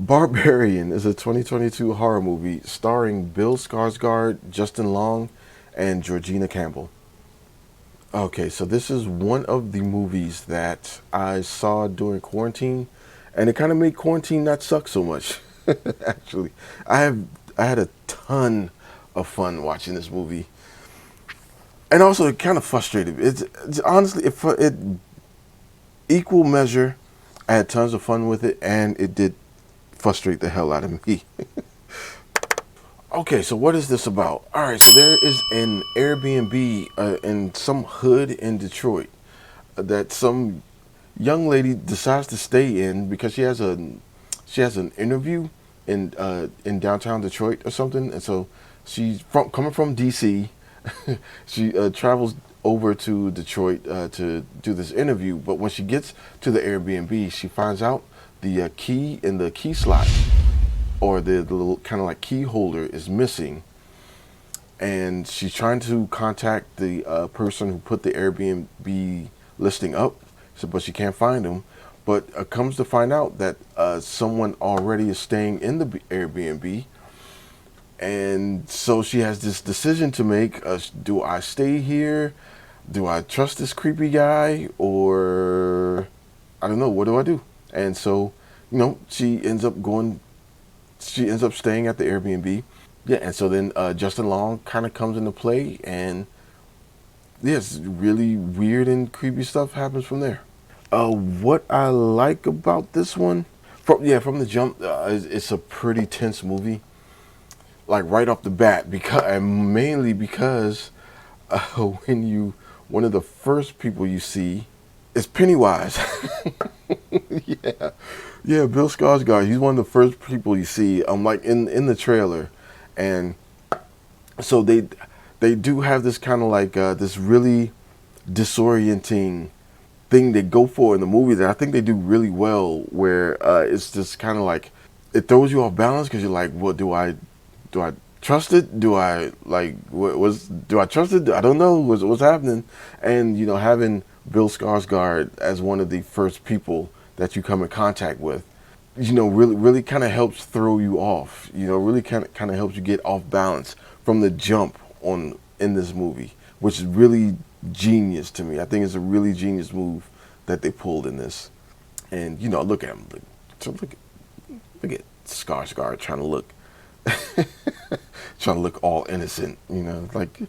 Barbarian is a 2022 horror movie starring Bill Skarsgård, Justin Long, and Georgina Campbell. Okay, so this is one of the movies that I saw during quarantine, and it kind of made quarantine not suck so much. Actually, I had a ton of fun watching this movie, and also it kind of frustrated me. It's honestly it equal measure. I had tons of fun with it, and it did frustrate the hell out of me. Okay, so what is this about? All right, so there is an Airbnb in some hood in Detroit that some young lady decides to stay in because she has an interview in downtown Detroit or something, and so she's coming from DC. She travels over to Detroit to do this interview, but when she gets to the Airbnb, she finds out the key in the key slot or the little kind of like key holder is missing, and she's trying to contact the person who put the Airbnb listing up, so, but she can't find him. But comes to find out that someone already is staying in the Airbnb, and so she has this decision to make: do I stay here? Do I trust this creepy guy, or I don't know? What do I do? And so, she ends up staying at the Airbnb. Yeah, and so then Justin Long kind of comes into play, and yes, really weird and creepy stuff happens from there. What I like about this one, from the jump, it's a pretty tense movie. Like right off the bat, because and mainly because when you one of the first people you see is Pennywise. Yeah, yeah, Bill Skarsgård. He's one of the first people you see. Like in the trailer, and so they do have this kind of like this really disorienting thing they go for in the movie that I think they do really well. Where it's just kind of like it throws you off balance because you're like, what do I trust it? Do I like do I trust it? I don't know what's happening, and having Bill Skarsgård as one of the first people that you come in contact with, really kind of helps throw you off. Really kind of helps you get off balance from the jump on in this movie, which is really genius to me. I think it's a really genius move that they pulled in this. And look at him. Look at Skarsgård trying to look trying to look all innocent. Like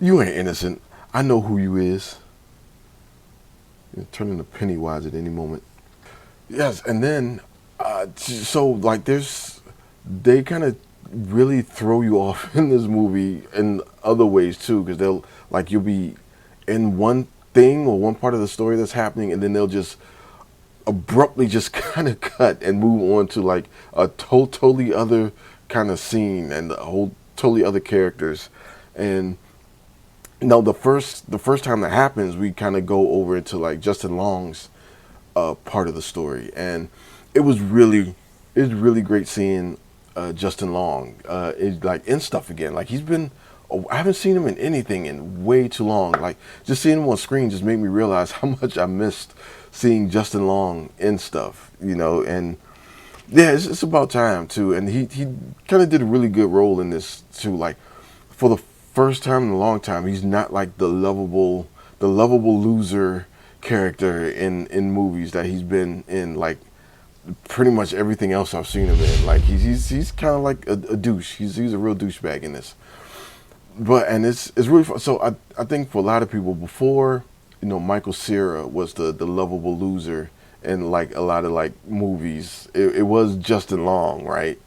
you ain't innocent. I know who you is. You're turning to Pennywise at any moment. Yes, and then so like they kind of really throw you off in this movie in other ways too, because they'll like you'll be in one thing or one part of the story that's happening, and then they'll just abruptly just kind of cut and move on to like a totally other kind of scene and a whole totally other characters. And no, the first time that happens, we kind of go over into like Justin Long's part of the story, and it was really it was really great seeing Justin Long like in stuff again. Like he's been, oh, I haven't seen him in anything in way too long. Like just seeing him on screen just made me realize how much I missed seeing Justin Long in stuff. And yeah, it's about time too. And he kind of did a really good role in this too. Like for the first time in a long time, he's not like the lovable loser character in movies that he's been in. Like pretty much everything else I've seen him in. Like he's kind of like a douche. He's a real douchebag in this. But and it's really fun. So I think for a lot of people before, Michael Cera was the lovable loser in like a lot of like movies. It was Justin Long, right?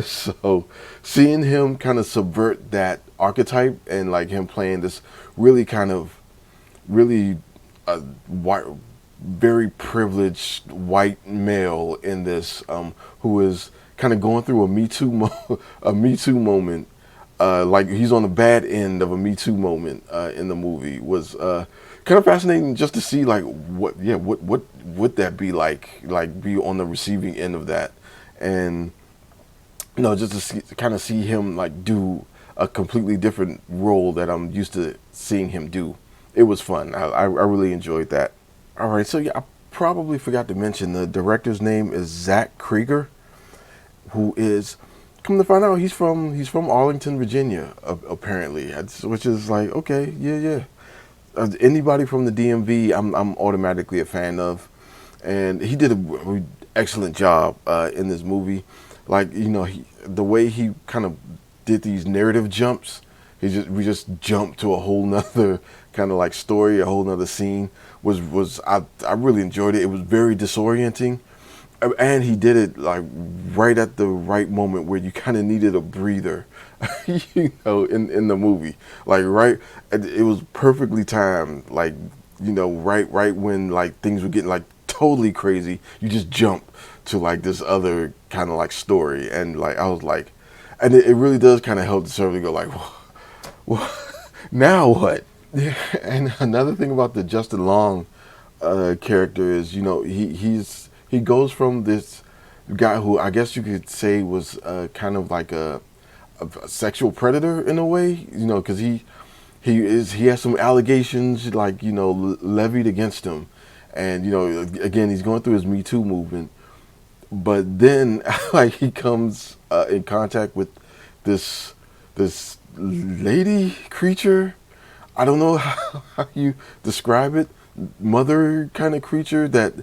So seeing him kind of subvert that archetype and like him playing this really kind of really white, very privileged white male in this, who is kind of going through a a Me Too moment. Like he's on the bad end of a Me Too moment in the movie was kind of fascinating just to see like what would that be like be on the receiving end of that, and just to kind of see him like do a completely different role that I'm used to seeing him do. It was fun. I really enjoyed that. All right, so yeah, I probably forgot to mention the director's name is Zach Krieger. who is, come to find out, he's from Arlington, Virginia, apparently. Which is like, okay, yeah, yeah. Anybody from the DMV, I'm automatically a fan of, and he did a excellent job in this movie. Like, the way he kind of did these narrative jumps, we just jumped to a whole nother kind of like story, a whole nother scene. I really enjoyed it. It was very disorienting, and he did it like right at the right moment where you kind of needed a breather, in the movie. Like, right, it was perfectly timed. Like, right when like things were getting like totally crazy, you just jump to like this other kind of like story, and like I was like, and it really does kind of help the server to go like, well, now what? Yeah. And another thing about the Justin Long character is, he goes from this guy who I guess you could say was kind of like a sexual predator in a way, because he has some allegations like levied against him, and again he's going through his Me Too movement, but then like he comes in contact with this lady creature. I don't know how you describe it. Mother kind of creature that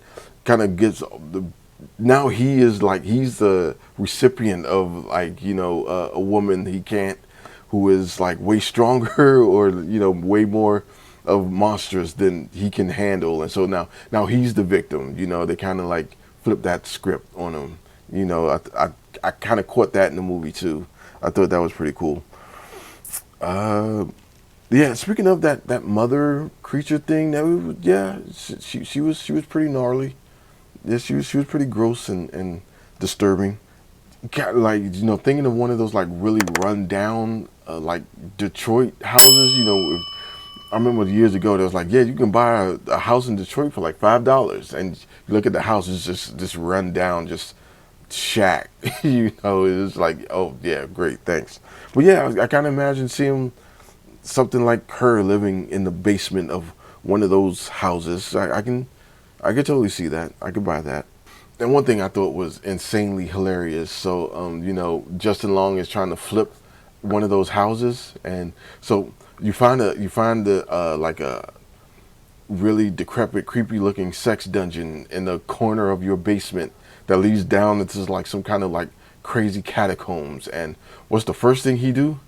kind of gets the. Now he's the recipient of like a woman he can't, who is like way stronger or way more of monsters than he can handle, and so now he's the victim. They kind of like flip that script on him. I kind of caught that in the movie too. I thought that was pretty cool. Uh, yeah, speaking of that mother creature thing, yeah, she was pretty gnarly. Yeah, she was pretty gross and disturbing. Like thinking of one of those like really run down like Detroit houses. I remember years ago there was like, yeah, you can buy a house in Detroit for like $5, and you look at the house, it's just run down, just shack. It's like, oh yeah, great, thanks. But yeah, I kind of imagine seeing something like her living in the basement of one of those houses. I could totally see that. I could buy that. And one thing I thought was insanely hilarious. So, Justin Long is trying to flip one of those houses, and so you find like a really decrepit, creepy looking sex dungeon in the corner of your basement that leads down into like some kind of like crazy catacombs. And what's the first thing he do?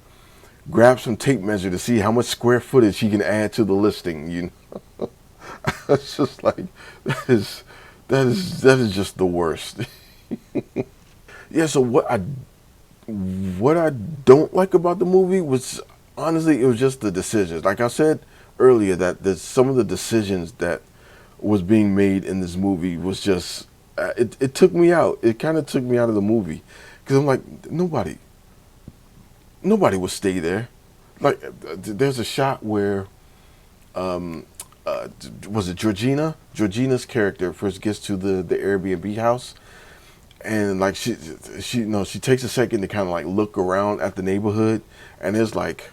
Grab some tape measure to see how much square footage he can add to the listing. It's just like that is just the worst. Yeah. So what I don't like about the movie was, honestly, it was just the decisions. Like I said earlier, that there's some of the decisions that was being made in this movie was just it took me out. It kind of took me out of the movie because I'm like, nobody would stay there. Like there's a shot where uh, was it Georgina? Georgina's character first gets to the Airbnb house, and like she takes a second to kind of like look around at the neighborhood, and there's like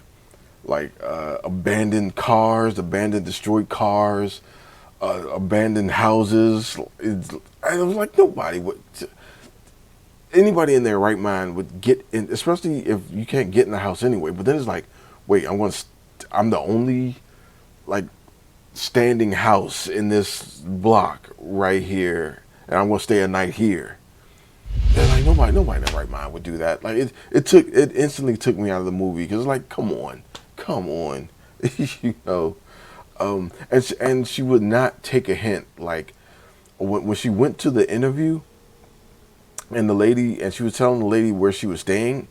abandoned cars, abandoned destroyed cars, abandoned houses. And I was like, anybody in their right mind would get in, especially if you can't get in the house anyway. But then it's like, wait, I'm the only like standing house in this block right here, and I'm gonna stay a night here. And like nobody in their right mind would do that. Like it instantly took me out of the movie because like, come on, you know. And she would not take a hint. Like when she went to the interview, and she was telling the lady where she was staying,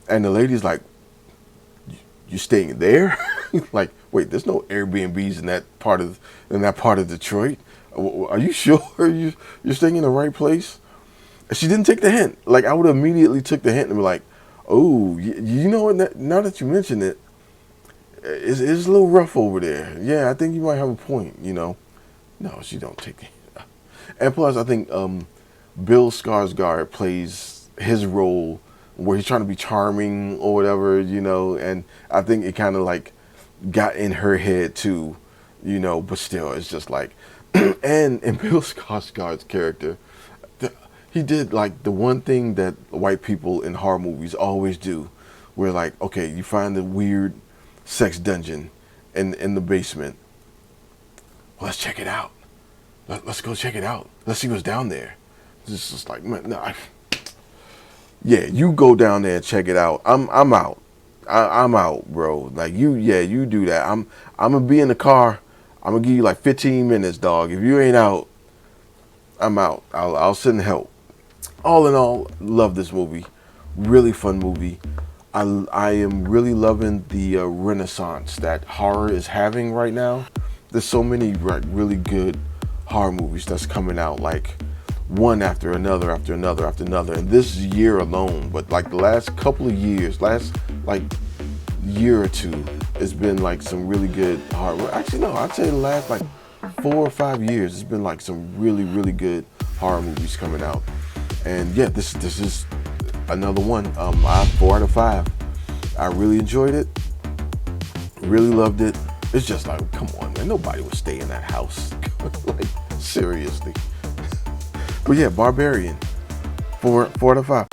and the lady's like, "You staying there?" Like, wait, there's no Airbnbs in that part of Detroit. Are you sure you're staying in the right place? She didn't take the hint. Like I would have immediately took the hint and be like, "Oh, you know what? Now that you mention it, it's a little rough over there. Yeah, I think you might have a point. You know." No, she don't take it. And plus, I think Bill Skarsgård plays his role where he's trying to be charming or whatever, and I think it kind of like got in her head too, but still, it's just like, and Bill Skarsgård's character, He did like the one thing that white people in horror movies always do, where like, okay, you find the weird sex dungeon in the basement. Well, let's check it out. Let's go check it out. Let's see what's down there. It's just like, man, no, yeah, you go down there and check it out. I'm out. I'm out, bro. Like you do that. I'm gonna be in the car. I'm gonna give you like 15 minutes, dog. If you ain't out, I'm out. I'll send help. All in all, love this movie. Really fun movie. I am really loving the renaissance that horror is having right now. There's so many like really good horror movies that's coming out, like one after another, after another, after another. And this year alone, but like the last couple of years, last like year or two, it's been like some really good horror. Actually, no, I'd say the last like 4 or 5 years, it's been like some really, really good horror movies coming out. And yeah, this is another one. I 4 out of 5. I really enjoyed it. Really loved it. It's just like, come on, man. Nobody would stay in that house. Like, seriously. But yeah, Barbarian. 4 out of 5.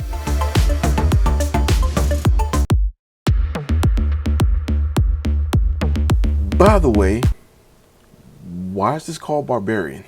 By the way, why is this called Barbarian?